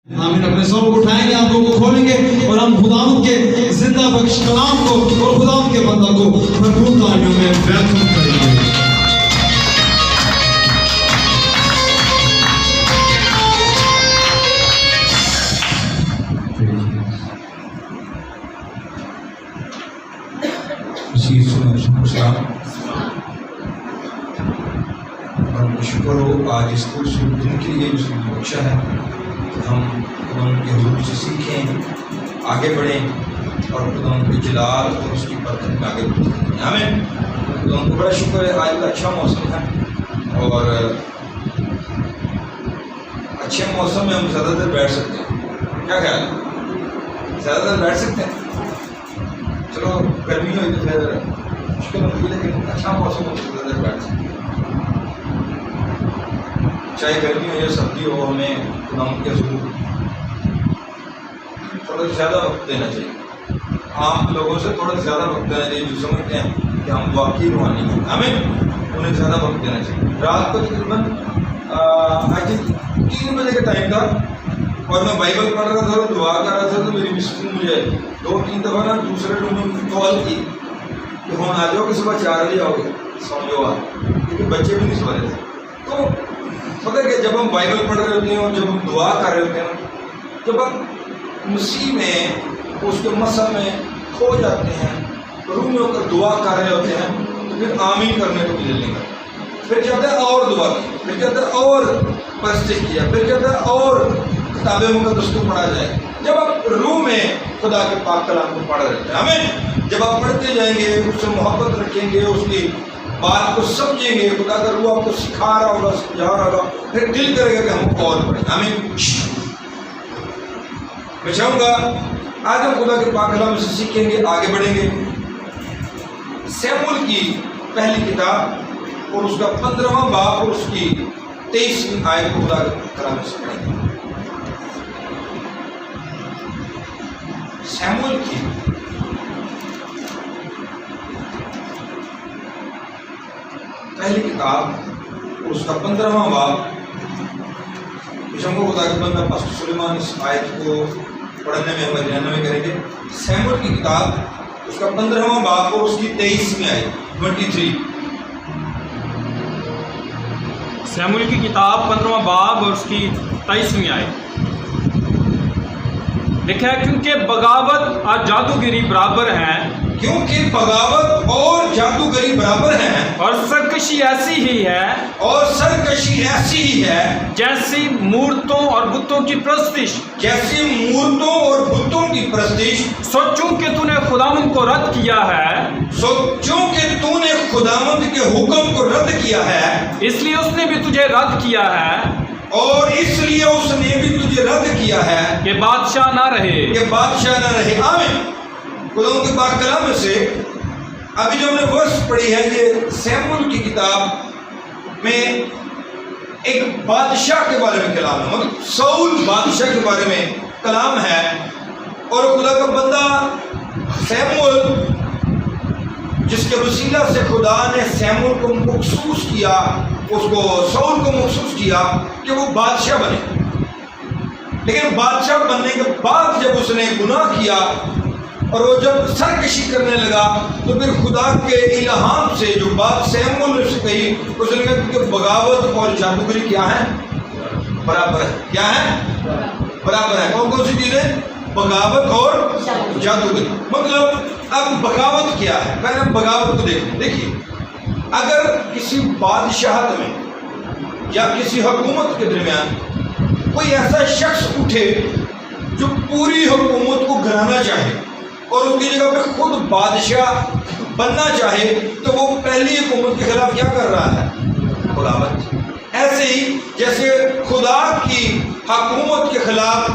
آمین. اپنے سروں کو اٹھائیں گے, آنکھوں کو کھولیں گے اور ہم خداوند کے زندہ بخش کلام کو اور خداوند کے بندہ کو بھرپور تعلیموں میں ویلکم کریں گے. شکر ہو آج اس کو دن کے لیے اس نے بخشا ہے کہ ہم خدا کے حضور سے سیکھیں, آگے بڑھیں اور خدا کے جلال اور اس کی برکت میں آگے بڑھیں. ہمیں خدا کو بڑا شکر ہے, آج کا اچھا موسم ہے اور اچھے موسم میں ہم زیادہ دیر بیٹھ سکتے ہیں. کیا خیال ہے؟ زیادہ دیر بیٹھ سکتے ہیں. چلو گرمی ہوئی تو پھر مشکل ہوتی ہے, لیکن اچھا موسم ہو تو زیادہ دیر بیٹھ سکتے ہیں. چاہے گرمی ہو یا سردی ہو, ہمیں خدا کے حضور تھوڑا زیادہ وقت دینا چاہیے. عام لوگوں سے تھوڑا زیادہ وقت دینا چاہیے جو سمجھتے ہیں کہ ہم واقعی روحانی ہیں. ہمیں انہیں زیادہ وقت دینا چاہیے. رات کو تقریباً 3 بجے کا ٹائم تھا اور میں بائبل پڑھ رہا تھا اور دعا کر رہا تھا, تو میری مسز نے مجھے 2-3 دفعہ نا دوسرے روم میں کال کی کہ ہم آ جاؤ کہ صبح 4 بجے آؤ گے, سو جاؤ آپ, کیونکہ بچے بھی نہیں سو رہے تھے. تو پتہ کہ جب ہم بائبل پڑھ رہے ہوتے ہیں اور جب ہم دعا کر رہے ہوتے ہیں, جب ہم مسیح میں اس کے مسح میں کھو جاتے ہیں, روح میں ہو کر دعا کر رہے ہوتے ہیں, تو پھر آمین کرنے کو دل نہیں کرتا. پھر چاہتا ہے اور دعا کی, پھر چاہتا ہے اور پرستش کیا, پھر چاہتا ہے اور کتابیں مقدس کو پڑھا جائے. جب آپ روح میں خدا کے پاک کلام کو پڑھ رہے ہیں, ہمیں جب آپ پڑھتے جائیں گے, اس سے محبت رکھیں گے, اس کی بات کو سمجھیں گے, خدا کا روح آپ کو سکھا رہا ہوگا, سمجھا رہا ہوگا, پھر دل کرے گا کہ ہم اور پڑھیں. ہمیں میں چاہوں گا آج ہم خدا کے پاک کلام سے سیکھیں گے, آگے بڑھیں گے. سیموئیل کی پہلی کتاب اور اس کا 15واں باب اور اس کی 23ویں آیت کو خدا کے کلام سے پڑھیں گے. سیموئیل کی پہلی کتاب اور اس کا 15واں باب. ہم کو خدا کے بندہ پاسٹر سلیمان اس آیت کو پڑھنے میں ہمیں رہنمائی کریں گے. سیموئیل کی کتاب اس کا 15واں باب اور اس کی 23ویں آیت 23. سیموئیل کی کتاب 15واں باب اور اس کی 23ویں آیت لکھا ہے, کیونکہ بغاوت اور جادوگری برابر ہیں, کیونکہ بغاوت اور جادوگری برابر ہیں, اور سرکشی ایسی ہی ہے, اور سرکشی ایسی ہی ہے جیسی مورتوں اور بتوں کی پرستش, جیسی مورتوں اور بتوں کی پرستش. سو چونکہ تو نے خداوند کو رد کیا ہے, سو چونکہ تو نے خداوند کے حکم کو رد کیا ہے, اس لیے اس نے بھی تجھے رد کیا ہے, اور اس لیے اس نے بھی تجھے رد کیا ہے کہ بادشاہ نہ رہے. کہ بادشاہ نہ رہے. آمین. خدا کے پاک کلام میں سے ابھی جو ہم نے ورس پڑھی ہے, یہ سیموئیل کی کتاب میں ایک بادشاہ کے بارے میں کلام ہے, مطلب ساؤل بادشاہ کے بارے میں کلام ہے. اور خدا کا بندہ سیموئیل, جس کے وسیلہ سے خدا نے سیموئیل کو مخصوص کیا, اس کو ساؤل کو مخصوص کیا کہ وہ بادشاہ بنے. لیکن بادشاہ بننے کے بعد جب اس نے گناہ کیا اور وہ جب سرکشی کرنے لگا, تو پھر خدا کے الہام سے جو بات سیموئیل نے اسے کہی, اس نے کہا کہ بغاوت اور جادوگری کیا ہے؟ برابر ہے. کیا ہے؟ برابر ہے. کون کون سی چیزیں؟ بغاوت اور جادوگری. مطلب اب بغاوت کیا ہے؟ پہلے بغاوت کو دیکھیں. دیکھیے, اگر کسی بادشاہت میں یا کسی حکومت کے درمیان کوئی ایسا شخص اٹھے جو پوری حکومت کو گرانا چاہے اور اس کی جگہ پہ خود بادشاہ بننا چاہے, تو وہ پہلی حکومت کے خلاف کیا کر رہا ہے؟ بغاوت. ایسے ہی جیسے خدا کی حکومت کے خلاف,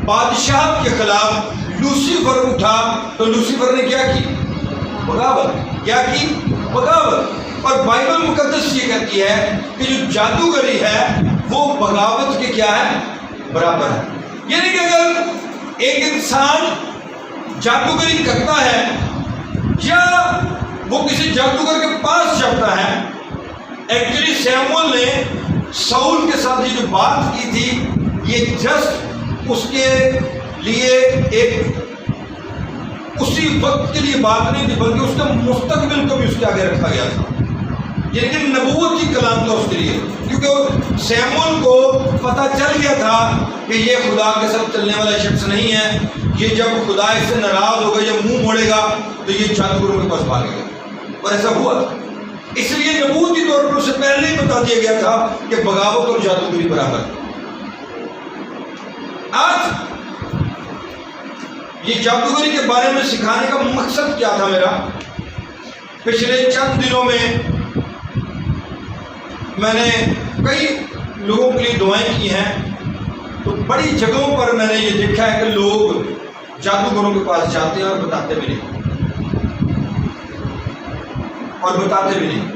بادشاہت کے خلاف لوسیفر اٹھا, تو لوسیفر نے کیا کی؟ بغاوت. کیا کی؟ بغاوت. اور بائبل مقدس یہ کہتی ہے کہ جو جادوگری ہے وہ بغاوت کے کیا ہے؟ برابر ہے. یعنی کہ اگر ایک انسان جادوگری کرتا ہے یا وہ کسی جادوگر کے پاس جاتا ہے, ایکچولی سیموئیل نے ساؤل کے ساتھ یہ جو بات کی تھی, یہ جسٹ اس کے لیے ایک اسی وقت کے لیے بات نہیں تھی، بلکہ اس کے مستقبل کو بھی اس کے آگے رکھا گیا تھا، یعنی نبوت کی کلام تھا اس کے لیے، کیونکہ سیمول کو پتہ چل گیا تھا کہ یہ خدا کے ساتھ چلنے والا شخص نہیں ہے، یہ جب خدا اس سے ناراض ہوگا، جب منہ موڑے گا تو یہ جادوگروں کے پاس بھاگے گا، اور ایسا ہوا تھا۔ اس لیے نبوتی طور پر اسے پہلے ہی بتا دیا گیا تھا کہ بغاوت اور جادوگری برابر ہے۔ آج یہ جادوگری کے بارے میں سکھانے کا مقصد کیا تھا میرا؟ پچھلے چند دنوں میں نے کئی لوگوں کے لیے دعائیں کی ہیں، تو بڑی جگہوں پر میں نے یہ دیکھا ہے کہ لوگ جادوگروں کے پاس جاتے ہیں اور بتاتے بھی نہیں،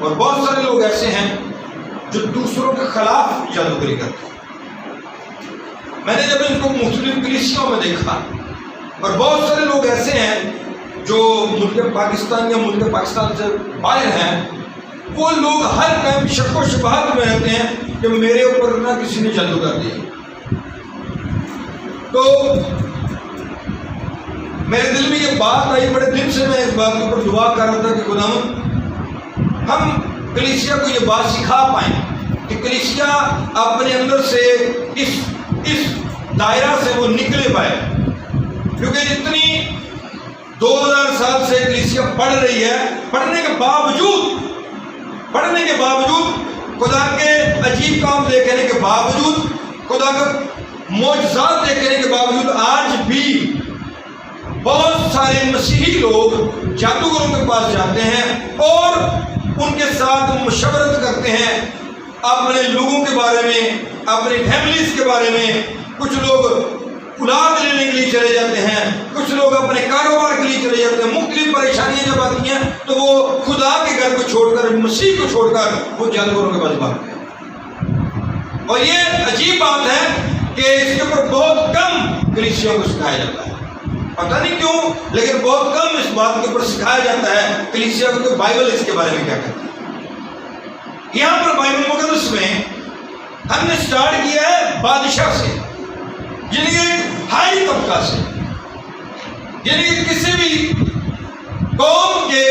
اور بہت سارے لوگ ایسے ہیں جو دوسروں کے خلاف جادوگری کرتے ہیں۔ میں نے جب ان کو مختلف کلیسیوں میں دیکھا، اور بہت سارے لوگ ایسے ہیں جو ملک پاکستان یا ملک پاکستان سے باہر ہیں، وہ لوگ ہر ٹائم شک و شبہات میں رہتے ہیں کہ میرے اوپر نہ کسی نے جادو کر دیا۔ تو میرے دل میں یہ بات آئی، بڑے دن سے میں اس بات کے اوپر دعا کر رہا تھا کہ خداوند ہم کلیسیا کو یہ بات سکھا پائیں کہ کلیسیا اپنے اندر سے اس دائرہ سے وہ نکلے پائے، کیونکہ جتنی 2000 سال سے کلیسیا پڑھ رہی ہے، پڑھنے کے باوجود خدا کے عجیب کام دیکھنے کے باوجود، خدا کا معجزات دیکھنے کے باوجود آج بھی بہت سارے مسیحی لوگ جادوگروں کے پاس جاتے ہیں اور ان کے ساتھ مشورت کرتے ہیں اپنے لوگوں کے بارے میں، اپنی فیملیز کے بارے میں۔ کچھ لوگ اولاد لینے کے لیے چلے جاتے ہیں، کچھ لوگ اپنے کاروبار کے لیے چلے جاتے ہیں، مختلف پریشانیاں جب آتی ہیں تو وہ خدا کے گھر کو چھوڑ کر، مسیح کو چھوڑ کر وہ جادوگروں کے پاس بھاگتے ہیں۔ اور یہ عجیب بات ہے کہ اس کے اوپر بہت کم کلیسیوں کو سکھایا جاتا ہے، پتہ نہیں کیوں، لیکن بہت کم اس بات کے اوپر سکھایا جاتا ہے کلیسیا کو کہ بائبل اس کے بارے میں کیا کہتی ہے۔ یہاں پر بائبل مقدس میں ہم نے سٹارٹ کیا ہے بادشاہ سے، یعنی کہ ہائی طبقہ سے، یعنی کہ کسی بھی قوم کے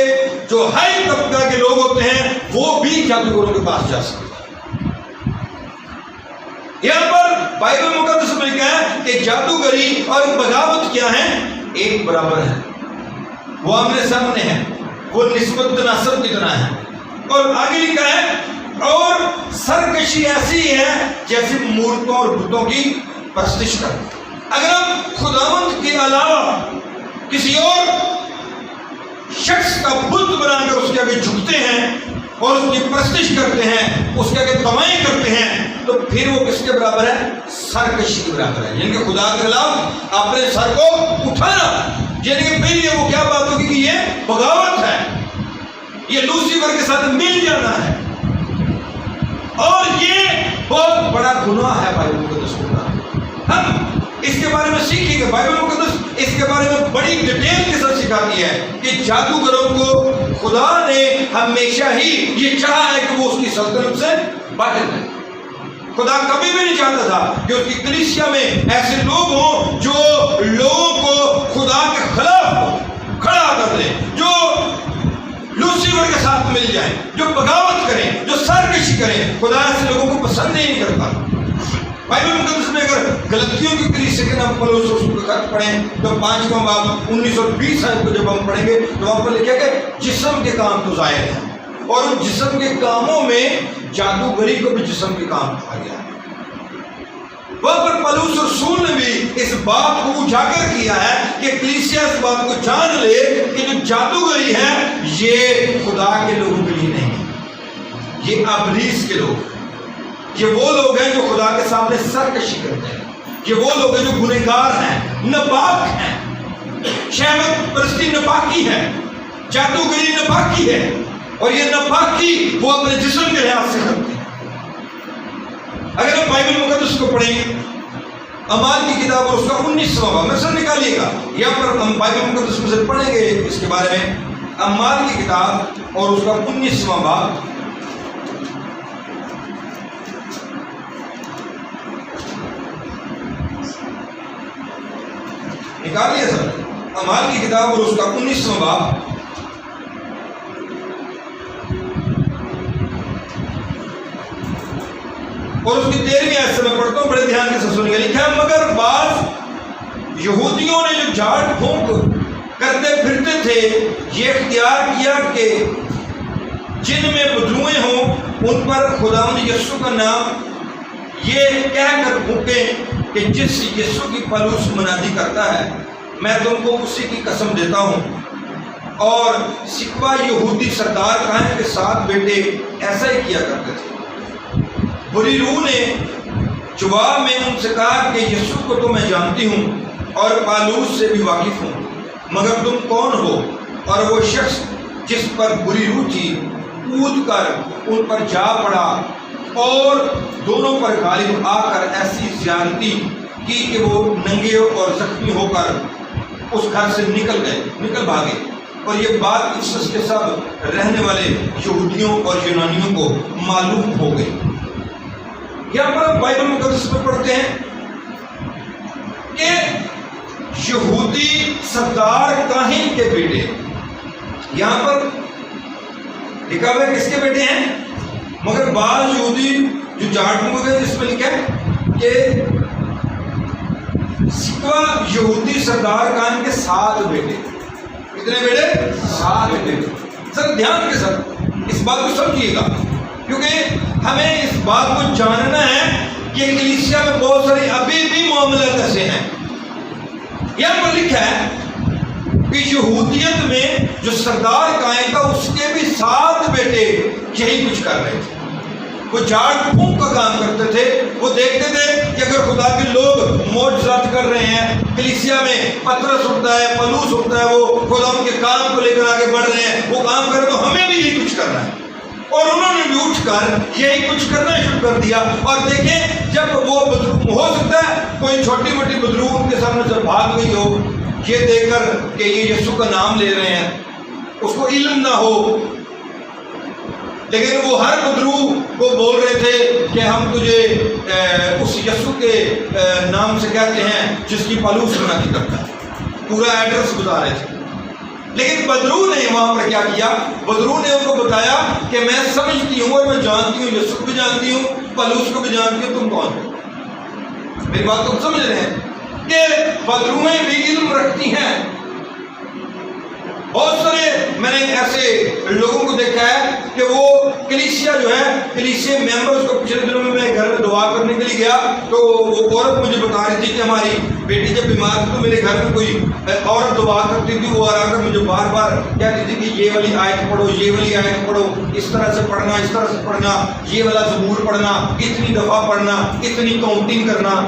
جو ہائی طبقہ کے لوگ ہوتے ہیں وہ بھی جادوگروں کے پاس جا سکتے ہیں۔ یہاں پر بائبل مقدس میں لکھا ہے کہ جادوگری اور بغاوت کیا ہے؟ ایک برابر ہے، وہ آمنے سامنے ہے، وہ نسبت تناسب کی طرح ہے۔ اور آگے لکھا ہے اور سرکشی ایسی ہے جیسے مورتوں اور بتوں کی پرستش کرتے۔ اگر ہم خداوند کے علاوہ کسی اور شخص کا بت بنا کر اس کے آگے جھکتے ہیں اور اس کی پرستش کرتے ہیں، اس کے آگے توائیں کرتے ہیں، تو پھر وہ کس کے برابر ہے؟ سرکشی کے برابر ہے، یعنی کہ خدا کے خلاف اپنے سر کو اٹھانا، یعنی کہ پھر یہ وہ کیا بات ہوگی کہ یہ بغاوت ہے، یہ لوسیفر کے ساتھ مل جانا ہے، اور یہ بہت بڑا گناہ ہے بائبل مقدس کو۔ ہم اس کے بارے میں سیکھیں گے، بائبل مقدس اس کے بارے میں بڑی ڈیٹیل کے ساتھ سکھاتی ہے کہ جادوگروں کو خدا نے ہمیشہ ہی یہ چاہا ہے کہ وہ اس کی سلطنت سے باہر رہے۔ خدا کبھی بھی نہیں چاہتا تھا کہ اس کی کلیسیا میں ایسے لوگ ہوں جو لوگوں کو خدا کے خلاف کھڑا کر دیں، جو لوسیفر کے ساتھ مل جائیں، جو بغاوت کریں، جو سرکشی کریں۔ خدا ایسے لوگوں کو پسند نہیں کرتا۔ بائبل مقدس میں اگر غلطیوں کی کلیسیا کے نام پولس رسول کا خط پڑھیں تو 5واں باب 19 اور 20 آیت کو جب ہم پڑھیں گے تو وہاں پر لکھا ہے کہ جسم کے کام تو ظاہر ہیں، اور ان جسم کے کاموں میں جادوگری کو بھی جسم کے کام کہا گیا ہے۔ وہاں پر پولس رسول نے بھی اس بات کو اجاگر کیا ہے کہ کلیسیا اس بات کو جان لے کہ جو جادوگری ہے یہ خدا کے لوگوں کے لیے نہیں ہے، یہ ابلیس کے لوگ ہیں، یہ وہ لوگ ہیں جو خدا کے سامنے سرکشی کرتے ہیں، یہ وہ لوگ ہیں جو گنہگار ہیں، نپاک ہیں۔ شہوت پرستی نپاکی ہے، جادوگری نپاکی ہے، اور یہ نپاکی وہ اپنے جسم کے لحاظ سے کرتے ہیں۔ اگر ہم بائبل مقدس کو پڑھیں، اعمال کی کتاب اور اس کا 19واں باب میں سر نکالیے گا، یہاں پر ہم بائبل مقدس میں سے پڑھیں گے اس کے بارے میں۔ اعمال کی کتاب اور اس کا 19واں باب، نکال لیا سب؟ اعمال کی کتاب اور اس کا 19واں باب اور اس کی 13ویں آیت سے میں پڑھتا ہوں، بڑے دھیان کے ساتھ سنیے. لکھا ہے مگر بعض یہودیوں نے جو جھاڑ پھونک کرتے پھرتے تھے یہ اختیار کیا کہ جن میں بدروئیں ہوں ان پر خداوند یسوع کا نام یہ کہہ کر پھونکیں کہ جس یسوع کی پلوس منادی کرتا ہے میں تم کو اسی کی قسم دیتا ہوں. اور سکوہ یہودی سردار قائم کے 7 بیٹے ایسا ہی کیا کرتے تھے. بری روح نے جواب میں ان سے کہا کہ یسوع کو تو میں جانتی ہوں اور پالوس سے بھی واقف ہوں، مگر تم کون ہو؟ اور وہ شخص جس پر بری روح تھی کود کر ان پر جا پڑا اور دونوں پر غالب آ کر ایسی زیادتی کی کہ وہ ننگے اور زخمی ہو کر اس گھر سے نکل بھاگے. اور یہ بات افسس کے سب رہنے والے یہودیوں اور یونانیوں کو معلوم ہو گئی. یہاں پر ہم بائبل مقدس میں پڑھتے ہیں کہ یہودی سردار کاہن کے بیٹے، یہاں پر لکھا ہوا ہے کس کے بیٹے ہیں؟ مگر بعض یہودی جو جھاڑ پھونک گئے اس میں لکھا ہے کہ سکوہ یہودی سردار کاہن کے 7 بیٹے. کتنے بیٹے؟ 7 بیٹے. سر دھیان کے ساتھ اس بات کو سمجھیے گا کیونکہ ہمیں اس بات کو جاننا ہے کہ کلیسیا میں بہت سارے ابھی بھی معاملات ایسے ہیں. یہاں پر لکھا ہے کہ یہودیت میں جو سردار قائم تھا اس کے بھی 7 بیٹے یہی کچھ کر رہے تھے. وہ جھاڑ پھونک کا کام کرتے تھے. وہ دیکھتے تھے کہ اگر خدا کے لوگ معجزات کر رہے ہیں، کلیسیا میں پترس اٹھتا ہے، پلوس اٹھتا ہے، وہ خدا ان کے کام کو لے کر آگے بڑھ رہے ہیں، وہ کام کر رہے تو ہمیں بھی یہی کچھ کرنا ہے. اور انہوں نے بھی اٹھ کر یہی کچھ کرنا شروع کر دیا. اور دیکھیں جب وہ ہو سکتا ہے کوئی چھوٹی موٹی بدرو ان کے سامنے سے بھاگ گئی ہو یہ دیکھ کر کہ یہ یسوع کا نام لے رہے ہیں، اس کو علم نہ ہو، لیکن وہ ہر بدرو کو بول رہے تھے کہ ہم تجھے اس یسوع کے نام سے کہتے ہیں جس کی پلوس منادی کرتا ہے. پورا ایڈریس بتا رہے تھے. لیکن بدرو نے وہاں پر کیا کیا؟ بدرو نے ان کو بتایا کہ میں سمجھتی ہوں اور میں جانتی ہوں، یسوع کو بھی جانتی ہوں، پلوس کو بھی جانتی ہوں، تم کون ہو؟ میری بات کو سمجھ رہے ہیں کہ بدرویں بھی علم رکھتی ہیں. بہت سارے میں نے ایسے لوگوں کو دیکھا ہے کہ وہ کلیسیا جو ہے، کلیسیا ممبرز کو پچھلے دنوں میں گھر میں دعا کرنے کے لیے گیا تو وہ عورت مجھے بتا رہی تھی کہ ہماری بیٹی جب بیمار تھی تو میرے گھر میں کوئی عورت دعا کرتی تھی، وہ آ کر مجھے بار بار کہتی تھی کہ یہ والی آیت پڑھو، یہ والی آیت پڑھو، اس طرح سے پڑھنا، اس طرح سے پڑھنا، یہ والا زبور پڑھنا، اتنی دفعہ پڑھنا، اتنی کاؤنٹنگ کرنا.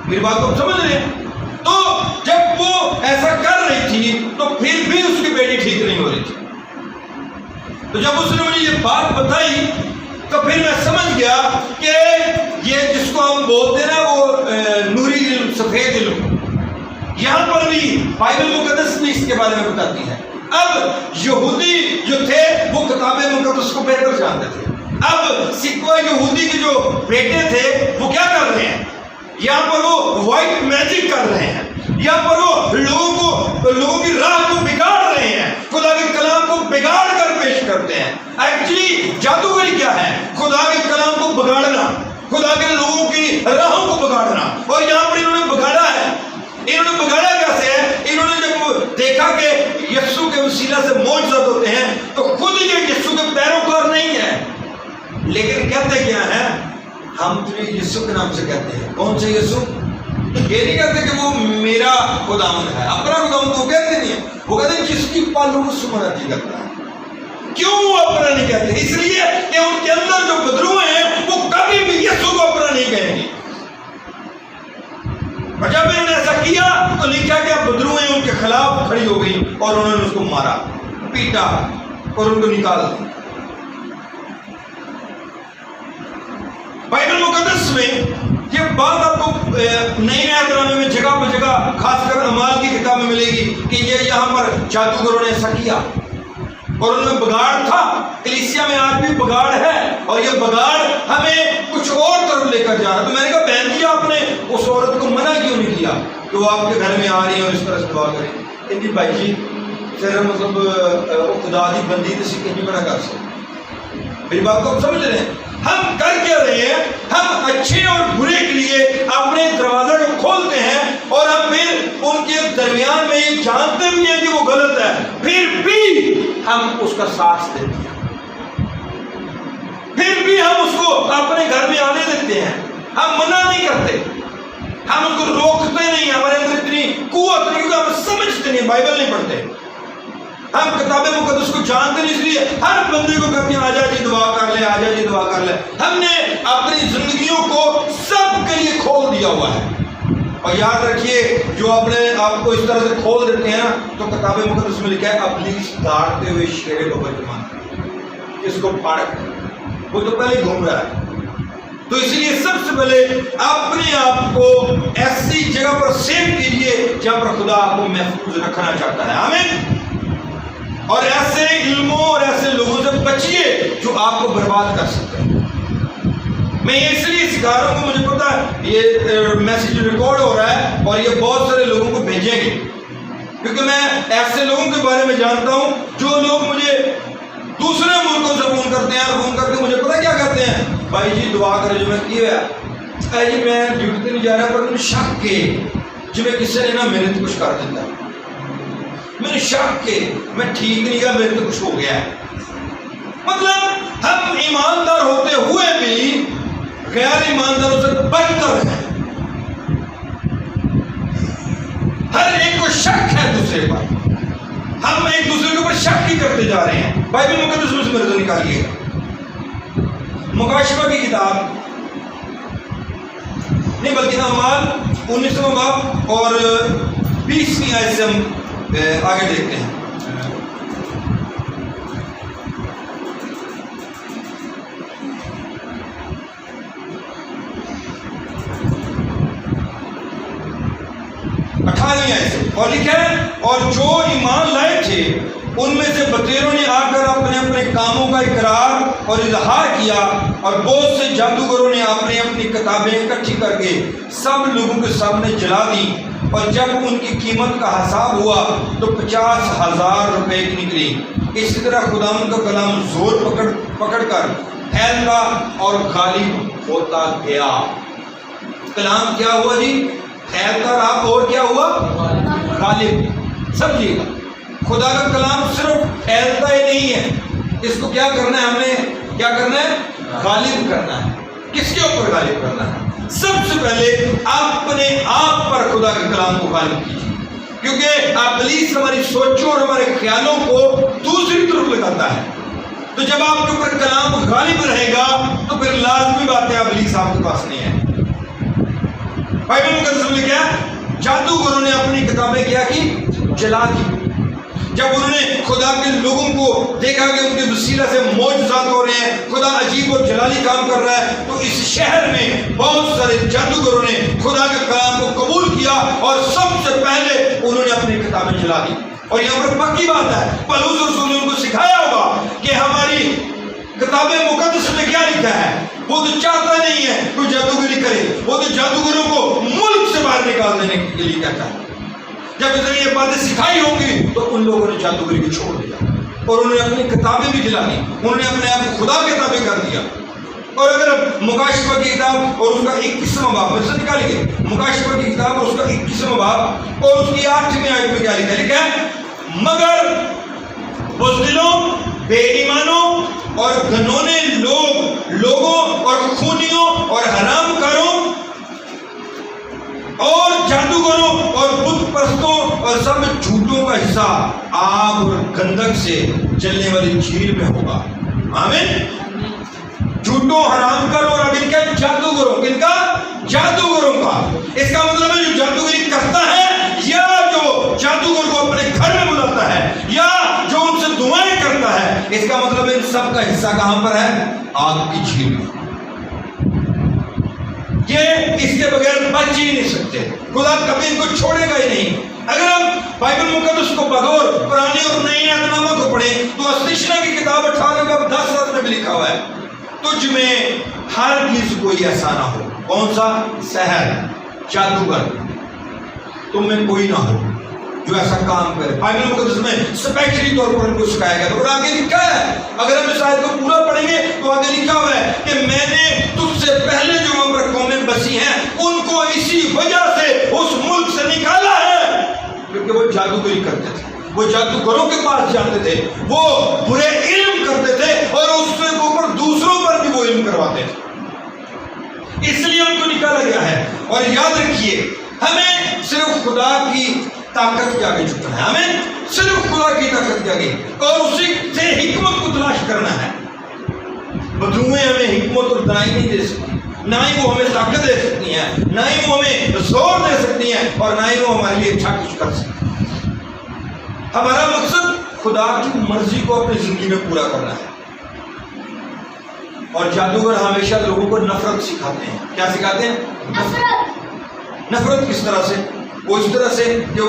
میری بات کو سمجھ رہے ہیں؟ تو جب وہ ایسا کر رہی تھی تو پھر بھی اس کی بیٹی ٹھیک نہیں ہو رہی تھی. تو جب اس نے مجھے یہ بات بتائی تو پھر میں سمجھ گیا کہ یہ جس کو ہم بولتے ہیں نا وہ نوری علم، سفید علم، یہاں پر بھی بائبل مقدس بھی اس کے بارے میں بتاتی ہے. اب یہودی جو تھے وہ کتاب مقدس کو بہتر جانتے تھے. اب سکوہ یہودی کے جو بیٹے تھے وہ کیا کر رہے ہیں؟ یہاں پر وہ وائٹ میجک کر رہے ہیں، یہاں پر وہ لوگوں کی راہ کو بگاڑ رہے ہیں، خدا کے کلام کو بگاڑ کر پیش کرتے ہیں. ایکچولی جادوگری کیا ہے؟ خدا کے کلام کو بگاڑنا، خدا کے لوگوں کی راہوں کو بگاڑنا. اور یہاں پر انہوں نے بگاڑا ہے. انہوں نے بگاڑا کیسے ہے؟ انہوں نے جب دیکھا کہ یسوع کے وسیلہ سے معجزات ہوتے ہیں تو خود یہ یسوع کے پیروکار نہیں ہے، لیکن کہتے کیا ہے؟ ہم تجھے یسوع کے نام سے کہتے ہیں. کون سے یسوع؟ یہ نہیں کہتے کہ وہ میرا خداوند ہے، اپنا خداوند وہ کہتے نہیں ہیں. وہ کہتے ہیں جس کی پلوس منادی کرتا ہے. کیوں وہ اپنا نہیں کہتے؟ اس لیے کہ ان کے اندر جو بدرو ہیں وہ کبھی بھی یسوع کو اپنا نہیں کہیں گے. اور جب انہوں نے ایسا کیا تو لکھا کہ بدرو ہیں ان کے خلاف کھڑی ہو گئی اور انہوں نے اس کو مارا، پیٹا اور ان کو نکالا. بائبل مقدس میں یہ بات آپ کو نئی نامے میں جگہ پر جگہ، خاص کر اعمال کی کتاب میں ملے گی کہ یہ یہاں پر جادوگروں نے ایسا کیا. اور ان میں بگاڑ تھا. کلیسیا میں آج بھی بگاڑ ہے اور یہ بگاڑ ہمیں کچھ اور طرف لے کر جا رہا. تو میں نے کہا بہن جی آپ نے اس عورت کو منع کیوں نہیں کیا کہ وہ آپ کے گھر میں آ رہی ہیں اور اس طرح سے دعا کریں؟ کہ بھائی جی پھر مطلب خدا دی بندی تو سکے نہیں بنا کر سکتے. میری بات کو آپ سمجھ رہے ہیں؟ ہم کر کیا رہے ہیں؟ ہم اچھے اور برے کے لیے اپنے دروازہ کو کھولتے ہیں اور ہم پھر ان کے درمیان میں یہ جانتے بھی ہیں کہ وہ غلط ہے، پھر بھی ہم اس کا ساتھ دیتے ہیں، پھر بھی ہم اس کو اپنے گھر میں آنے دیتے ہیں. ہم منع نہیں کرتے، ہم اس کو روکتے نہیں. ہمارے اندر اتنی قوت نہیں کیونکہ ہم سمجھتے نہیں، بائبل نہیں پڑھتے. ہم کتاب مقدس کو جانتے نہیں، اس لیے ہر بندے کو کہتے ہیں آجا جی دعا کر لے، آجا جی دعا کر لے. ہم نے اپنی زندگیوں کو سب کے لیے کھول دیا ہوا ہے. اور یاد رکھیے جو اپنے آپ کو اس طرح سے کھول دیتے ہیں تو کتاب مقدس میں لکھا ہے ابلیس داڑتے ہوئے شیر بہت اس کو پھاڑ کر وہ تو پہلے گھوم رہا ہے. تو اس لیے سب سے پہلے اپنے آپ کو ایسی جگہ پر سیو کیجیے جہاں پر خدا آپ کو محفوظ رکھنا چاہتا ہے. آمین. اور ایسے علموں اور ایسے لوگوں سے بچیے جو آپ کو برباد کر سکتے ہیں. میں یہ اس لیے سکھا رہا ہوں کہ مجھے پتا ہے یہ میسیج ریکارڈ ہو رہا ہے اور یہ بہت سارے لوگوں کو بھیجیں گے، کیونکہ میں ایسے لوگوں کے بارے میں جانتا ہوں جو لوگ مجھے دوسرے ملکوں سے فون کرتے ہیں اور فون کر کے مجھے پتا کیا کہتے ہیں، بھائی جی دعا کرے جو میں کیا ہے جی میں ڈیوٹی پہ نہیں جا رہا پر شک کے جو میں کسی نے نا میرے تو کچھ کر دیتا ہے، میں نے شک کے میں ٹھیک نہیں گیا میرے تو کچھ ہو گیا ہے. مطلب ہم ایماندار ہوتے ہوئے بھی غیر ایمانداروں سے بدتر ہیں. ہر ایک کو شک ہے دوسرے پر، ہم ایک دوسرے کے اوپر شک ہی کرتے جا رہے ہیں. بائبل مقدس میں سے میرے سے نکالیے مکاشفہ کی کتاب نہیں بلکہ اعمال 19واں باب اور 20ویں آیت سے ہم آگے دیکھتے ہیں. اور لکھا ہے اور جو ایمان لائے تھے ان میں سے بطیروں نے آ کر اپنے اپنے کاموں کا اقرار اور اظہار کیا اور بہت سے جادوگروں نے اپنی اپنی کتابیں اکٹھی کر کے سب لوگوں کے سامنے جلا دی. اور جب ان کی قیمت کا حساب ہوا تو 50,000 روپے کی نکلی. اسی طرح خداوند کا کلام زور پکڑ کر پھیلتا اور غالب ہوتا گیا. کلام کیا ہوا جی؟ پھیلتا رہا اور کیا ہوا؟ غالب. سمجھیے گا خدا کا کلام صرف پھیلتا ہی نہیں ہے، اس کو کیا کرنا ہے؟ ہم نے کیا کرنا ہے؟ غالب کرنا ہے. کس کے اوپر غالب کرنا ہے؟ سب سے پہلے اپنے آپ پر خدا کے کلام کو غالب کیجیے، کیونکہ ابلیس ہماری سوچوں اور ہمارے خیالوں کو دوسری طرف لگاتا ہے. تو جب آپ کے اوپر کلام غالب رہے گا تو پھر لازمی بات ہے ابلیس آپ کے پاس نہیں ہے. بائبل مقدس میں لکھا ہے جادوگروں نے اپنی کتابیں کیا کی؟ جلا دی. جب انہوں نے خدا کے لوگوں کو دیکھا کہ ان کے وسیلہ سے معجزات ہو رہے ہیں، خدا عجیب اور جلالی کام کر رہا ہے، تو اس شہر میں بہت سارے جادوگروں نے خدا کے کلام کو قبول کیا اور سب سے پہلے انہوں نے اپنی کتابیں جلا دی. اور یہاں پر پکی بات ہے پولس رسول نے ان کو سکھایا ہوگا کہ ہماری کتاب مقدس میں کیا لکھا ہے. وہ تو چاہتا نہیں ہے کوئی جادوگری کرے، وہ تو جادوگروں کو ملک سے باہر نکال دینے کے لیے کہتا ہے. جب اس نے یہ باتیں سکھائی ہوں گی تو ان لوگوں نے جادوگری کو چھوڑ دیا اور انہوں نے اپنی کتابیں بھی جلا دی. انہوں نے اپنے آپ کو خدا کے تابع کر دیا. اور اگر مکاشفہ کی کتاب اور اس کا 21واں باب میں سے نکالیے، مکاشفہ کی کتاب اور اس کا 21واں باب اور اس کی 8ویں آیت میں کیا لکھا ہے؟ مگر بزدلوں، بے ایمانوں اور گھنونے لوگوں اور خونیوں اور حرام کاروں اور جادوگروں اور بت پرستوں اور سب جھوٹوں کا حصہ آگ اور گندک سے جلنے والی جھیل میں ہوگا. آمین. جھوٹوں، حرام کاروں اور اب ان کا جادوگروں، ان کا جادوگروں کا، اس کا مطلب ہے جو جادوگری کرتا ہے یا جو جادوگر کو اپنے گھر میں بلاتا ہے یا جو ان سے دعائیں کرتا ہے، اس کا مطلب ان سب کا حصہ کہاں پر ہے؟ آگ کی جھیل میں. یہ اس کے بغیر بچ ہی نہیں سکتے. خدا کبھی ان کو چھوڑے گا ہی نہیں. اگر ہم بائبل مقدس کو بغور پرانے اور نئے عہد نامہ کو پڑھیں تو استثنا کی کتاب 18 باب 10 میں بھی لکھا ہوا ہے تجھ میں ہرگز کوئی ایسا نہ ہو. کون سا؟ سحر، جادوگر، تم میں کوئی نہ ہو جو ایسا کام کرے. بائبل مقدس میں اسپیشلی طور پر ان کو سکھایا گیا. اور آگے لکھا ہے، اگر ہم اس آیت کو پورا پڑھیں گے تو آگے لکھا ہوا ہے کہ میں نے تجھ سے پہلے جو وہاں پر قومیں بسی ہیں ان کو اسی وجہ سے اس ملک سے نکالا ہے کیونکہ وہ جادوگری کرتے تھے، وہ جادوگروں کے پاس جاتے تھے، وہ برے علم کرتے تھے اور اس سے اوپر دوسروں پر بھی وہ علم کرواتے تھے. اس لیے ان کو نکالا گیا ہے. اور یاد رکھیے ہمیں صرف خدا کی طاقت کے آگے جھکنا ہے. ہمیں صرف خدا کی طاقت کے آگے اور اسی سے حکمت کو تلاش کرنا ہے. بدروئیں ہمیں حکمت اور دانائی نہیں دے سکتی، نہ ہی وہ ہمیں طاقت دے سکتی ہیں، نہ ہی وہ ہمیں زور دے سکتی ہیں، اور نہ ہی وہ ہمارے لیے اچھا کچھ کر سکتی ہیں. ہمارا مقصد خدا کی مرضی کو اپنی زندگی میں پورا کرنا ہے. اور جادوگر ہمیشہ لوگوں کو نفرت سکھاتے ہیں. کیا سکھاتے ہیں؟ نفرت کس طرح سے؟ وہ اس طرح سے جو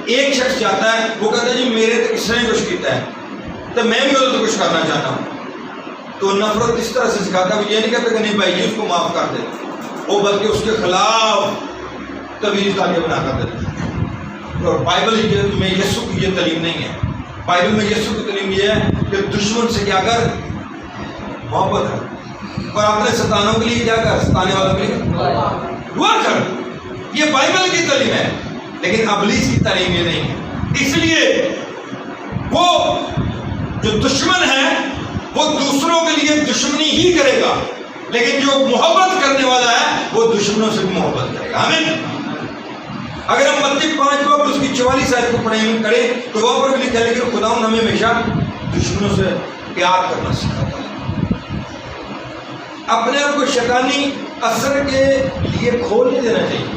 ایک شخص جاتا ہے وہ کہتا ہے جی میرے تو کس نے کچھ کیتا ہے تو میں بھی ادھر تو کچھ کرنا چاہتا ہوں. تو نفرت اس طرح سے سکھاتا ہے. وہ یہ نہیں کہتا کہ نہیں بھائی جی اس کو معاف کر دے، وہ بلکہ اس کے خلاف طویل داغیں بنا کر دیتا ہے. اور بائبل میں یسوع کی یہ تعلیم نہیں ہے. بائبل میں یسوع کی تعلیم یہ ہے کہ دشمن سے کیا کر؟ محبت کر. اور اپنے ستانوں کے لیے کیا کر؟ ستانے والوں کے لیے دعا کر. یہ بائبل کی تعلیم ہے، لیکن ابلیس کی تعلیم یہ نہیں ہے. اس لیے وہ جو دشمن ہے وہ دوسروں کے لیے دشمنی ہی کرے گا، لیکن جو محبت کرنے والا ہے وہ دشمنوں سے بھی محبت کرے گا. آمین. اگر ہم متی 5 باب اس کی 44 آیت کو پڑھیں کریں تو وہاں پر بھی لکھا ہے لیکن خدا ہمیں ہمیشہ دشمنوں سے پیار کرنا سکھاتا ہے. اپنے آپ کو شیطانی اثر کے لیے کھول نہیں دینا چاہیے.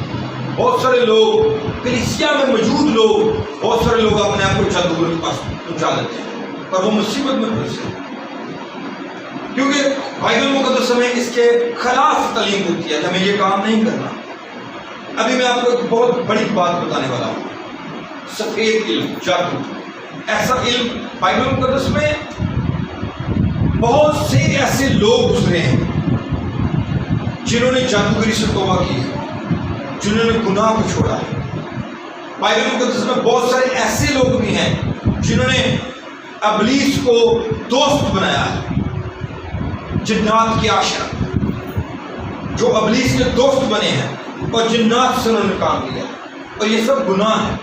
بہت سارے لوگ کلیسیا میں موجود لوگ بہت سارے لوگ اپنے آپ کو جادوگر کے پاس پہنچا دیتے ہیں اور وہ مصیبت میں پھنستے ہیں کیونکہ بائبل مقدس ہمیں اس کے خلاف تعلیم دیتی ہے کہ ہمیں یہ کام نہیں کرنا. ابھی میں آپ کو ایک بہت بڑی بات بتانے والا ہوں. سفید علم، جادو، ایسا علم بائبل مقدس میں بہت سے ایسے لوگ گزرے ہیں جنہوں نے جادوگری سے توبہ کی ہے، جنہوں نے گناہ کو چھوڑا ہے. بائبل مقدس میں بہت سارے ایسے لوگ بھی ہیں جنہوں نے ابلیس کو دوست بنایا ہے. جنات کی عاشق جو ابلیس کے دوست بنے ہیں اور جنات سے انہوں نے کام کیا، اور یہ سب گناہ ہے.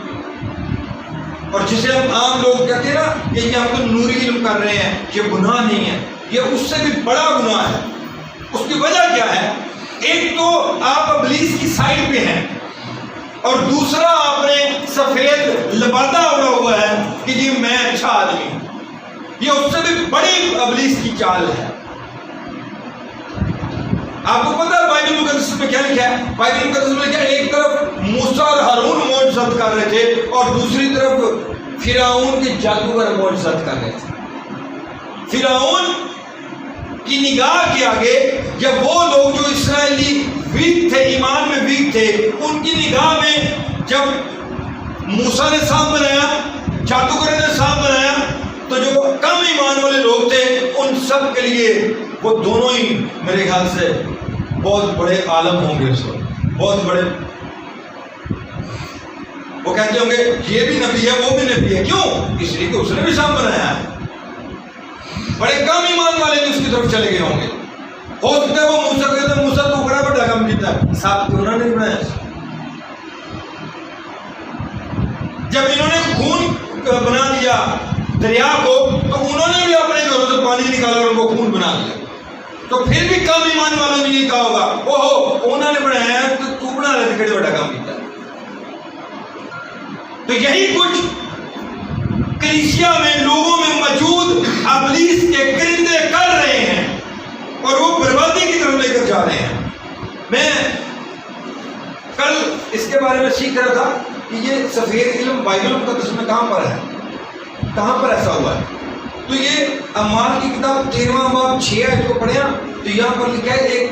اور جسے ہم عام لوگ کہتے ہیں نا کہ یہ ہم تو نوری علم کر رہے ہیں، یہ گناہ نہیں ہے، یہ اس سے بھی بڑا گناہ ہے. اس کی وجہ کیا ہے؟ ایک تو آپ ابلیس کی سائڈ پہ ہیں اور دوسرا آپ نے سفید لبادہ اڑا ہوا ہے کہ جی میں اچھا آدمی ہوں. یہ اس سے بھی بڑی ابلیس کی چال ہے. آپ کو پتا ہے بائبل مقدس میں کیا لکھا ہے؟ بائبل مقدس میں کیا ایک طرف موسیٰ اور ہارون معجزات کر رہے تھے اور دوسری طرف فرعون کے جادوگر معجزات کر رہے تھے. فرعون کی نگاہ کے آگے جب وہ لوگ جو اسرائیلی ویک تھے، ایمان میں ویک تھے، ان کی نگاہ میں جب موسیٰ نے سانپ بنایا، جادوگر نے سانپ بنایا، تو جو کم ایمان والے لوگ تھے ان سب کے لیے وہ دونوں ہی میرے خیال سے بہت بڑے عالم ہوں گے. اس وقت بہت بڑے، وہ کہتے ہوں گے یہ بھی نبی ہے وہ بھی نبی ہے. کیوں؟ اس لیے کہ اس نے بھی سانپ بنایا ہے. بڑے کم ایمان والے بھی اس کی طرف چلے گئے ہوں گے. ہو سکتا ہے وہ موسیٰ کہتے ہیں موسیٰ تو بڑا بڑا کام کیتا ہے، سانپ کیوں انہوں نے بنایا. جب انہوں نے خون بنا دیا دریا کو تو انہوں نے بھی اپنے گھروں سے پانی نکالا اور ان کو خون بنا دیا. تو پھر بھی کم ایمان والوں نے یہ کہا ہوگا اوہو انہوں نے بنایا ہے تو بنا رہے تھے، بڑا کام کیتا ہے. تو یہی کچھ کلیسیا میں لوگوں میں موجود ابلیس کے کرندے کر رہے ہیں اور وہ بربادی کی طرف لے کر جا رہے ہیں. میں کل اس کے بارے میں سیکھ رہا تھا کہ یہ سفید علم بائبل مقدس میں کہاں پر ہے، کہاں پر ایسا ہوا ہے. تو یہ اعمال کی کتاب 13واں باب 6 آیت کو پڑھیں تو یہاں پر لکھا ہے ایک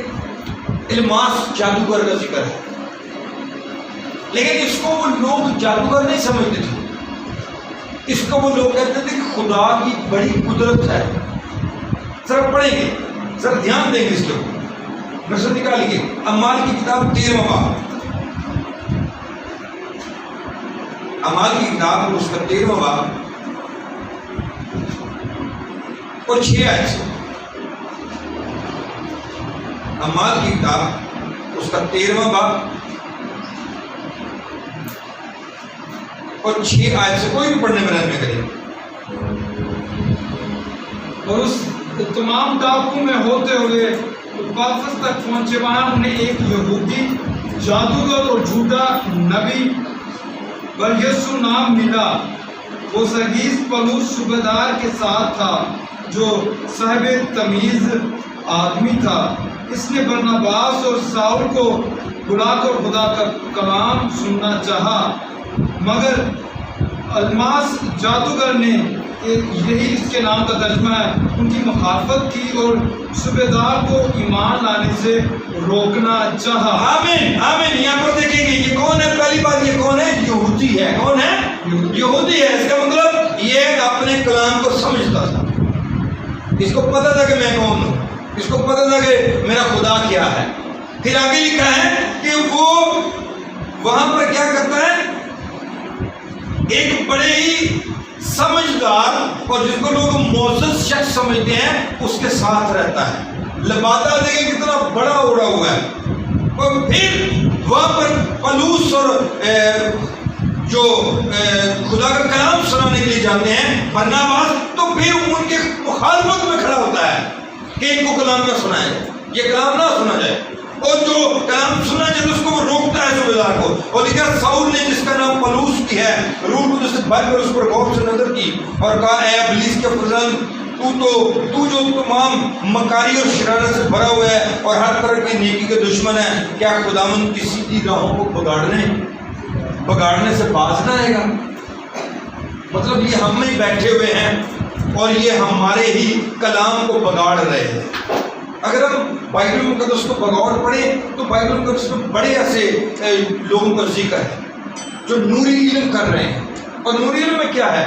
الماس جادوگر کا ذکر ہے، لیکن اس کو وہ لوگ جادوگر نہیں سمجھتے تھے، اس کو وہ لوگ کہتے تھے کہ خدا کی بڑی قدرت ہے۔ ذرا پڑھیں گے، ذرا دھیان دیں گے اس کے اوپر، نظر نکالیے اعمال کی کتاب 13واں باب، اعمال کی کتاب اس کا 13واں باب اور 6 آیت سے، اعمال کی کتاب اس کا 13واں باب اور 6 آیت سے، کوئی بھی پڑھنے میں رہنے کریں۔ اور اس تمام ٹاپو میں ہوتے ہوئے پافس تک پہنچے، وہاں انہیں ایک یہودی جادوگر اور جھوٹا نبی بریسو نام ملا۔ وہ سرگیس پولس صوبیدار کے ساتھ تھا جو صاحب تمیز آدمی تھا۔ اس نے برناباس اور ساؤل کو بلا کر خدا کا کلام سننا چاہا، مگر الماس جادوگر نے، یہی اس کے نام کا ترجمہ ہے، ان کی مخالفت کی اور صوبیدار کو ایمان لانے سے روکنا چاہا۔ آمین آمین۔ یہاں پر دیکھیں گے یہ کون ہے، پہلی بات یہ کون ہے، یہودی ہے۔ کون ہے؟ یہودی ہے۔ اس کا مطلب یہ اپنے کلام کو سمجھتا تھا، اس کو پتا تھا کہ میں کون ہوں، اس کو پتا تھا کہ میرا خدا کیا ہے۔ پھر آگے لکھا ہے کہ وہ وہاں پر کیا کرتا ہے، ایک بڑے ہی سمجھدار اور جس کو لوگ معزز شخص سمجھتے ہیں اس کے ساتھ رہتا ہے۔ لبادہ دیکھیں کتنا بڑا اڑا ہوا ہے۔ اور پھر وہاں پر پولس اور جو خدا کا کلام سنانے کے لیے جاتے ہیں برناباس، تو پھر ان کے مخالفت میں کھڑا ہوتا ہے کہ ان کو کلام نہ سنایا جائے، یہ کلام نہ سنا جائے، اور جو کلام سنا جائے اس کو وہ روکتا ہے صوبیدار کو۔ اور لکھا ساؤل نے، جس کا نام پولس بھی ہے، روح القدس سے بھر کر اس پر غور سے نظر کی اور کہا، اے ابلیس کے فرزند، تو جو تمام مکاری اور شرارت سے بھرا ہوا ہے اور ہر طرح کی نیکی کے دشمن ہے، کیا خداوند کی سیدھی راہوں کو بگاڑنے سے باز نہ آئے گا؟ مطلب یہ ہم میں بیٹھے ہوئے ہیں اور یہ ہمارے ہی کلام کو بگاڑ رہے ہیں۔ اگر ہم بائبل مقدس کو بغور پڑھیں تو بائبل مقدس میں بڑے ایسے لوگوں کا ذکر ہے جو نوری علم کر رہے ہیں، اور نوری علم میں کیا ہے،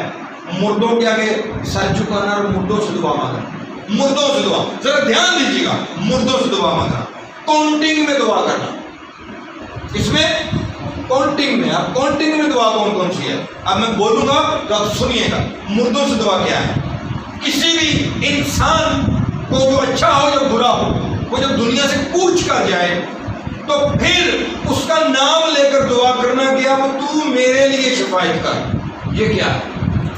مردوں کے آگے سر جھکانا اور مردوں سے دعا مانگنا۔ مردوں سے دعا، ذرا دھیان دیجیے گا، مردوں سے دعا مانگنا، کاؤنٹنگ میں دعا کرنا، اس میں کاؤنٹنگ میں، اب کاؤنٹنگ میں دعا کون کون سی ہے اب میں بولوں گا تو آپ سنیے گا۔ مردوں سے دعا کیا ہے، کسی بھی انسان کو جو اچھا ہو یا برا ہو، وہ جب دنیا سے کوچ کر جائے تو پھر اس کا نام لے کر دعا کرنا کہ اب تو میرے لیے شفاعت کر۔ یہ کیا ہے،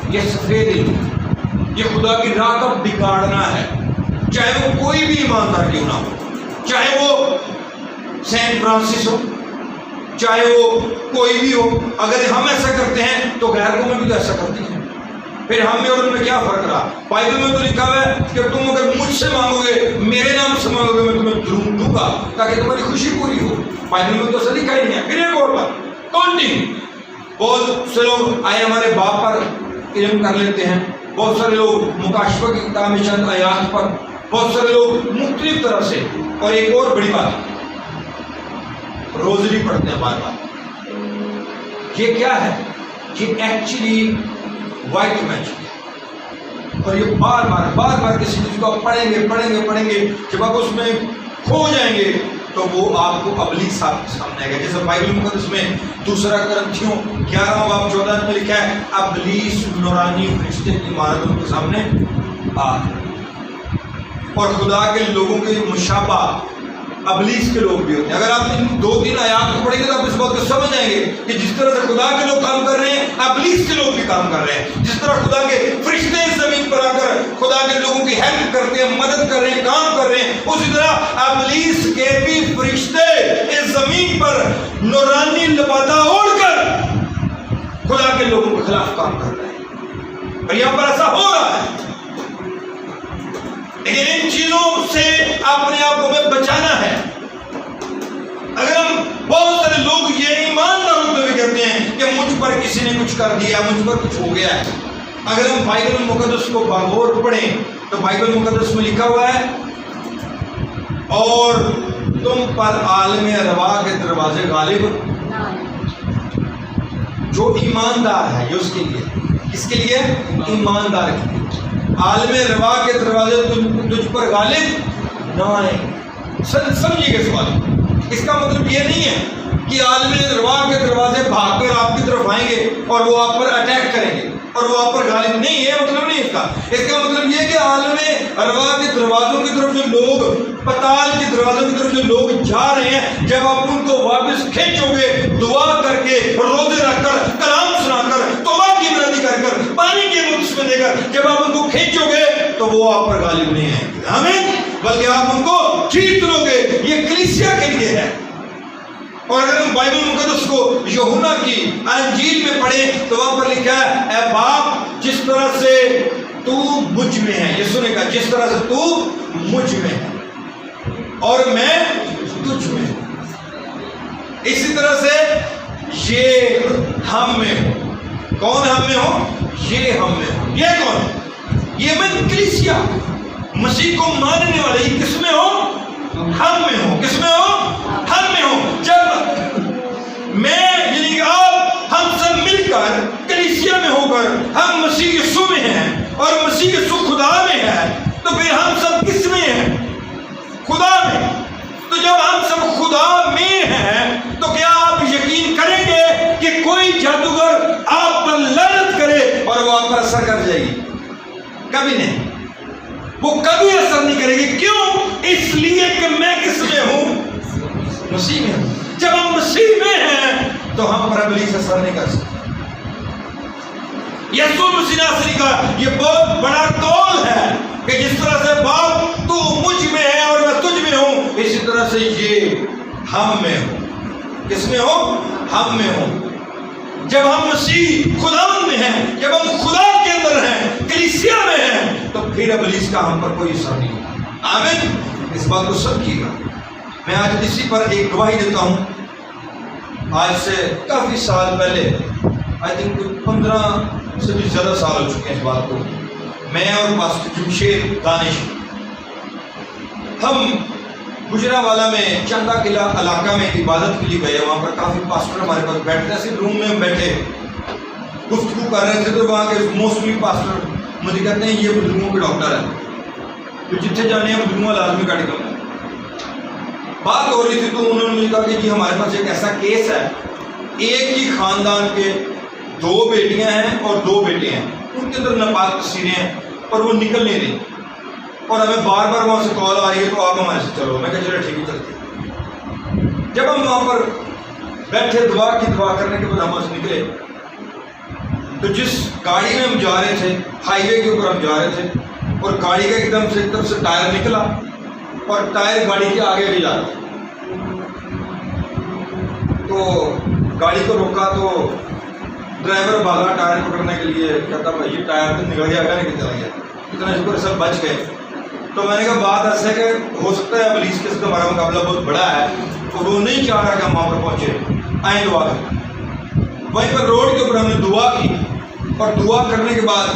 یہ سفید علم، یہ خدا کی راہ کا بگاڑنا ہے، چاہے وہ کوئی بھی ایماندار کیوں نہ ہو، چاہے وہ سینٹ فرانسس ہو، چاہے وہ کوئی بھی ہو۔ اگر ہم ایسا کرتے ہیں تو غیر قومیں بھی تو ایسا کرتی ہیں، پھر ہم میں اور ان میں کیا فرق رہا؟ بائبل میں تو لکھا ہوا ہے کہ تم اگر مجھ سے مانگو گے، میرے نام سے مانگو گے، میں تمہیں ضرور دوں گا تاکہ تمہاری خوشی پوری ہو۔ بائبل میں تو ایسا لکھا ہی نہیں ہے۔ پھر ایک اور بات، کاؤنٹنگ۔ بہت سے لوگ آئے ہمارے باپ پر علم کر لیتے ہیں، بہت سارے لوگ مکاشفہ کی کتاب میں چند آیات پر، بہت سارے لوگ مختلف طرح سے، اور ایک اور بڑی بات، روزری پڑھتے ہیں بار بار۔ یہ کیا ہے، یہ ایکچولی وائٹ میجک، اور یہ بار بار کسی چیز کو آپ پڑھیں گے، جب آپ اس میں کھو جائیں گے تو وہ آپ کو ابلیس آپ کے سامنے آئے گا۔ جیسے بائبل مقدس میں دوسرا کرنتھیوں 11واں باب 14 میں لکھا ہے، ابلیس نورانی فرشتے کی عمارت ان کے سامنے آ، اور خدا کے لوگوں کے مشابہ ابلیس کے لوگ بھی ہوتے ہیں۔ اگر آپ ان 2-3 آیات کو پڑھیں گے تو آپ اس بات کو سمجھ جائیں گے کہ جس طرح سے خدا کے لوگ کام کر رہے ہیں، ابلیس کے لوگ بھی کام کر رہے ہیں۔ جس طرح خدا کے فرشتے اس زمین پر آ کر خدا کے لوگوں کی ہیلپ کرتے ہیں، مدد کر رہے ہیں، کام کر رہے ہیں، اسی طرح ابلیس کے بھی فرشتے اس زمین پر نورانی لبادہ اوڑھ کر خدا کے لوگوں کے خلاف کام کر رہے ہیں، اور یہاں پر ایسا ہو رہا ہے۔ لیکن ان چیزوں سے اپنے آپ کو ہمیں بچانا ہے۔ اگر ہم بہت سارے لوگ یہ ایماندار ہوتے ہوئے کہتے ہیں کہ مجھ پر کسی نے کچھ کر دیا، مجھ پر کچھ ہو گیا ہے، اگر ہم بائبل مقدس کو بغور پڑھیں تو بائبل مقدس میں لکھا ہوا ہے، اور تم پر عالم ارواح کے دروازے غالب جو ایماندار ہے، یہ اس کے لیے، کس کے لیے؟ ایماندار کے لیے۔ عالم ارواح کے دروازے تجھ پر غالب نہ آئیں۔ سمجھیے گا سوال، اس کا مطلب یہ نہیں ہے کہ عالم ارواح کے دروازے بھاگ کر آپ کی طرف آئیں گے اور وہ آپ پر اٹیک کریں گے اور وہ آپ پر غالب نہیں ہے، مطلب نہیں اس کا۔ اس کا مطلب یہ کہ عالم ارواح کے دروازوں کی طرف جو لوگ، پتال کے دروازوں کی طرف جو لوگ جا رہے ہیں، جب آپ ان کو واپس کھینچو گے دعا کر کے، روزے رکھ کر، کلام سنا کر، توبہ کی منادی کر کر، پانی کے مقدس میں دے کر، جب آپ ان کو کھینچو گے تو وہ آپ پر غالب نہیں آئیں گے، آمین، بلکہ آپ ان کو جیت لو گے۔ یہ کلیسیا کے لیے ہے۔ اور اگر ہم بائبل مقدس کو یوحنا کی انجیل میں پڑھیں تو وہاں پر لکھا ہے، اے باپ جس طرح سے تو مجھ میں ہے، یہ سنے گا، جس طرح سے تو مجھ میں ہے اور میں تجھ میں ہوں، اسی طرح سے یہ ہم میں ہو۔ کون ہم میں ہو؟ یہ ہم میں ہو۔ یہ کون ہے؟ یہ میں کلیسیا، مسیح کو ماننے والے، یہ کس میں ہو؟ ہم میں ہو۔ کس میں ہو؟ ہم میں ہو۔ جب میں یعنی کہ آپ ہم سب مل کر کلیسیا میں ہو کر ہم مسیح یسوع میں ہیں اور مسیح یسوع خدا میں ہے، تو پھر ہم سب کس میں ہیں؟ خدا میں۔ تو جب ہم سب خدا میں ہیں تو کیا آپ یقین کریں گے کہ کوئی جادوگر آپ پر لعنت کرے اور وہ آپ پر اثر کر جائے گی؟ کبھی نہیں، وہ کبھی اثر نہیں کرے گی۔ کیوں؟ اس لیے کہ میں کس میں ہوں؟ مسیح میں ہوں۔ جب ہم مسیح میں ہیں تو ہم پر ابلیس اثر نہیں کر سکتے۔ یسوع مسیح ناصری کا یہ بہت بڑا قول ہے کہ جس طرح سے باپ تو مجھ میں ہے اور میں تجھ میں ہوں، اسی طرح سے یہ ہم میں ہوں۔ کس میں ہو؟ ہم میں ہوں۔ جب ہم مسیح خدا میں ہیں، جب ہم خدا کے اندر ہیں، کلیسیا میں ہیں، تو پھر ابلیس کا ہم پر کوئی اثر نہیں ہوگا۔ آمین، اس بات کو سمجھیے گا۔ میں آج اسی پر ایک گواہی دیتا ہوں۔ آج سے کافی سال پہلے، آئی تھنک 15 سے بھی زیادہ سال ہو چکے ہیں اس بات کو، میں اور پاسٹر جمشید دانش ہم گجرانوالہ میں چندہ قلعہ علاقہ میں عبادت کے لیے گئے۔ وہاں پر کافی پاسٹر ہمارے پاس بیٹھتے تھے، روم میں ہم بیٹھے گفتگو کر رہے تھے، تو وہاں کے موسٹلی پاسٹر مجھے کہتے ہیں یہ بزرگوں کے ڈاکٹر ہیں، تو جتنے جانے ہیں بزرگوں لازمی گاڑی کرتے ہیں۔ بات ہو رہی تھی تو انہوں نے مجھے کہا کہ جی ہمارے پاس ایک ایسا کیس ہے، ایک ہی خاندان کے 2 بیٹیاں ہیں اور 2 بیٹے ہیں، ان کے اندر ناپاک تصویریں ہیں اور وہ نکل نہیں رہی، اور ہمیں بار بار وہاں سے کال آ رہی ہے تو آپ ہمارے سے چلو۔ میں کہا چلو ٹھیک ہے چلتے۔ جب ہم وہاں پر بیٹھے دعا کرنے کے بعد ہم وہاں سے نکلے تو جس گاڑی میں ہم جا رہے تھے، ہائی وے کے اوپر ہم جا رہے تھے، اور گاڑی کا ایک دم سے ایک طرف سے ٹائر نکلا اور ٹائر گاڑی کے آگے بھی جا رہا تھا، تو گاڑی کو روکا تو ڈرائیور بھاگا ٹائر پکڑنے کے لیے، کہتا بھائی یہ ٹائر تو نکل گیا، آگے نہیں چلا گیا، اتنا شکر سب بچ گئے۔ تو میں نے کہا بات ایسا ہے کہ ہو سکتا ہے ابلیس کے ساتھ ہمارا مقابلہ بہت بڑا ہے اور وہ نہیں چاہ رہا کہ ہم وہاں پر پہنچے، آئیں دعا کریں۔ وہیں پر روڈ کے اوپر ہم نے دعا کی اور دعا کرنے کے بعد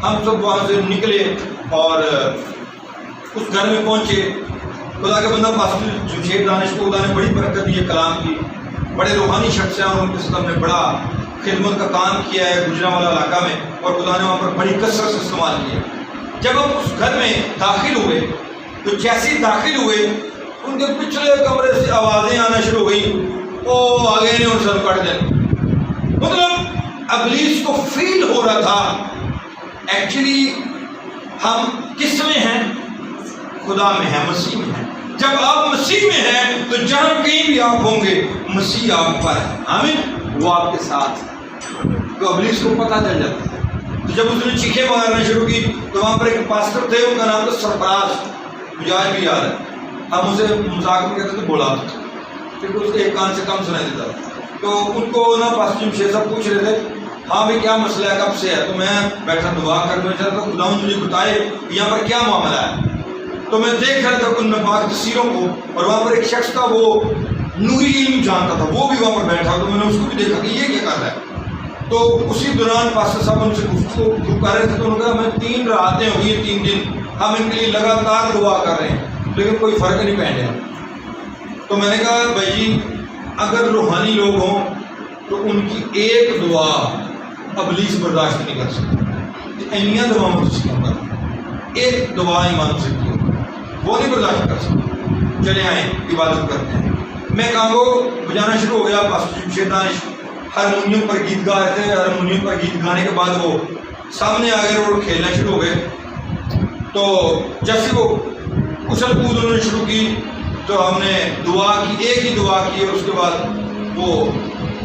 ہم سب وہاں سے نکلے اور اس گھر میں پہنچے۔ خدا کا بندہ پاسٹر جمشید دانش کو خدا نے بڑی برکت دی ہے کلام کی، بڑے روحانی شخص ہیں اور ان کے ساتھ ہم نے بڑا خدمت کا کام کیا ہے گجرانوالہ علاقہ میں، اور خدا نے وہاں پر بڑی کثرت سے استعمال کیا۔ جب ہم اس گھر میں داخل ہوئے تو جیسے داخل ہوئے ان کے پچھلے کمرے سے آوازیں آنا شروع ہو گئیں، او آگے نہیں اور سر کٹ دیں۔ مطلب ابلیس کو فیل ہو رہا تھا ایکچولی ہم کس میں ہیں؟ خدا میں ہیں، مسیح میں ہیں۔ جب آپ مسیح میں ہیں تو جہاں کہیں بھی آپ ہوں گے مسیح آپ پر ہے، آمین، وہ آپ کے ساتھ ہے۔ تو ابلیس کو پتہ چل جاتا ہے۔ تو جب اس نے چیخیں مارنا شروع کی تو وہاں پر ایک پاسٹر تھے، ان کا نام تھا سرفراز، مجھے آج بھی یاد ہے، ہم اسے مذاق میں کہتے تھے بولا، کیونکہ اس کے ایک کان سے کم سنائی دیتا تھا۔ تو ان کو نا پاسٹر جمشید صاحب پوچھ رہے تھے ہاں بھائی کیا مسئلہ ہے، کب سے ہے؟ تو میں بیٹھا دعا کرنا چاہتا تھا، خدا مجھے بتائے یہاں پر کیا معاملہ ہے۔ تو میں دیکھ رہا تھا ان ناپاک تصویروں کو، اور وہاں پر ایک شخص تھا وہ نوری علم جانتا تھا، وہ بھی وہاں پر بیٹھا، تو میں نے اس کو بھی دیکھا کہ یہ کیا کر رہا ہے۔ تو اسی دوران پاسٹر صاحب ان سے گفتگو کر رہے تھے، تو انہوں نے کہا ہمیں 3 راتیں ہوئی ہیں، 3 دن ہم ان کے لیے لگاتار دعا کر رہے ہیں لیکن کوئی فرق نہیں پہن رہا۔ تو میں نے کہا بھائی جی اگر روحانی لوگ ہوں تو ان کی ایک دعا ابلیس برداشت نہیں کر سکتا، اینیاں دعا میں ایک دعا ہی مان سکتی ہو، وہ نہیں برداشت کر سکتا۔ چلے آئیں عبادت کرتے ہیں۔ میں کہاں کو بجانا شروع ہو گیا، پاسٹر شیطان ہارمونیم پر گیت گا رہے تھے، ہارمونیم پر گیت گانے کے بعد وہ سامنے آ گئے اور کھیلنا شروع ہو گئے۔ تو جیسے وہ اچھل کود انہوں نے شروع کی تو ہم نے دعا کی، ایک ہی دعا کی، اور اس کے بعد وہ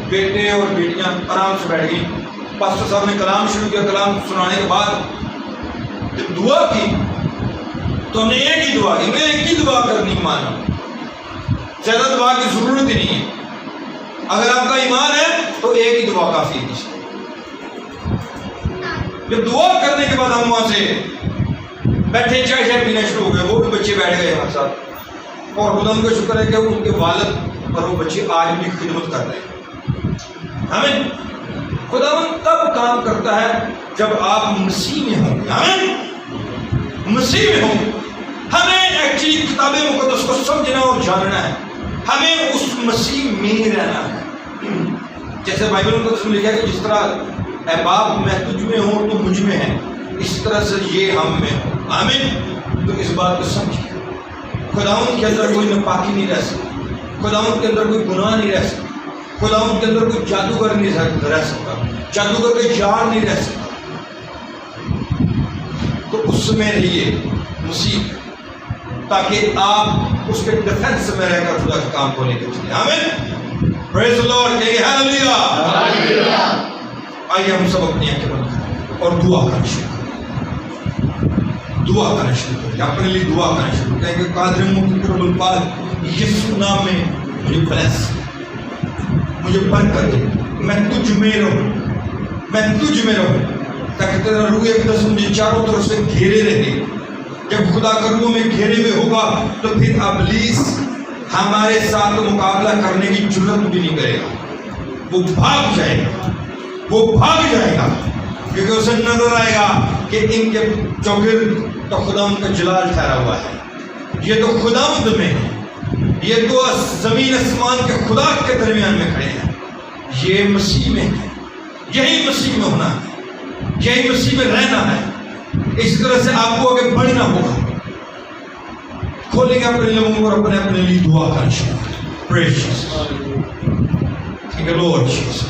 بیٹے اور بیٹیاں آرام سے بیٹھ گئیں۔ پاسٹر صاحب نے کلام شروع کیا، کلام سنانے کے بعد جب دعا کی تو ہم نے ایک ہی دعا کی، میں ایک ہی دعا کرنی مانا، زیادہ دعا کی ضرورت ہی نہیں ہے۔ اگر آپ کا ایمان ہے تو ایک ہی دعا کافی ہے۔ جب دعا کرنے کے بعد ہم وہاں سے بیٹھے چائے پینا شروع ہو گئے، وہ بھی بچے بیٹھ گئے ہمارے ساتھ، اور خدا کا شکر ہے کہ ان کے والد اور وہ بچے آج بھی خدمت کر رہے ہیں۔ ہمیں خدا تب کام کرتا ہے جب آپ مسیح میں ہوں گے، ہمیں مسیح میں ہوں۔ ہمیں ایکچولی کتاب مقدس کو سمجھنا اور جاننا ہے، ہمیں اس مسیح میں ہی رہنا ہے۔ جیسے بائبل مقدس میں لکھا ہے کہ جس طرح اے باپ میں تجھ میں ہوں تو مجھ میں ہے، اس طرح سے یہ ہم میں ہوں۔ آمین۔ تو اس بات کو سمجھیے، خداوند کے اندر کوئی ناپاکی نہیں رہ سکتی، خداوند کے اندر کوئی گناہ نہیں رہ سکتا، خداوند کے اندر کوئی جادوگر نہیں رہ سکتا، جادوگر کا جار نہیں رہ سکتا۔ تو اس میں رہیے مسیح، تاکہ آپ اس کے ڈیفنس میں رہ کر خدا کے کام کو لے کے چلیں۔ آمین۔ پریز دی لارڈ، کہیے ہاللویا۔ آئیے ہم سب اپنی آنکھیں بند کریں اور دعا کرنا شروع کریں، دعا کرنا شروع کریں، اپنے لیے دعا کرنا شروع کریں کہ قادر مقتدر الپاک یسوع نام میں مجھے بلیس، مجھے برکت دے، میں تجھ میں رہوں، میں تجھ میں رہوں، تاکہ تیرا روح اقدس مجھے چاروں طرف سے گھیرے رہے۔ جب خدا کا روح میں گھیرے میں ہوگا تو پھر ابلیس ہمارے ساتھ مقابلہ کرنے کی جرات بھی نہیں کرے گا، وہ بھاگ جائے گا، وہ بھاگ جائے گا، کیونکہ اسے نظر آئے گا کہ ان کے چوگرد تو خدا ان کا جلال ٹھہرا ہوا ہے، یہ تو خداوند میں ہے، یہ تو زمین آسمان کے خدا کے درمیان میں کھڑے ہیں، یہ مسیح میں ہے، یہی مسیح میں ہونا ہے، یہی مسیح میں رہنا ہے۔ اس طرح سے آپ کو آگے بڑھنا ہوگا۔ کھولیں گے اپنے لوگوں اور اپنے لیے دعا کرنا شروع کریں۔ Praise Jesus. Thank you Lord Jesus.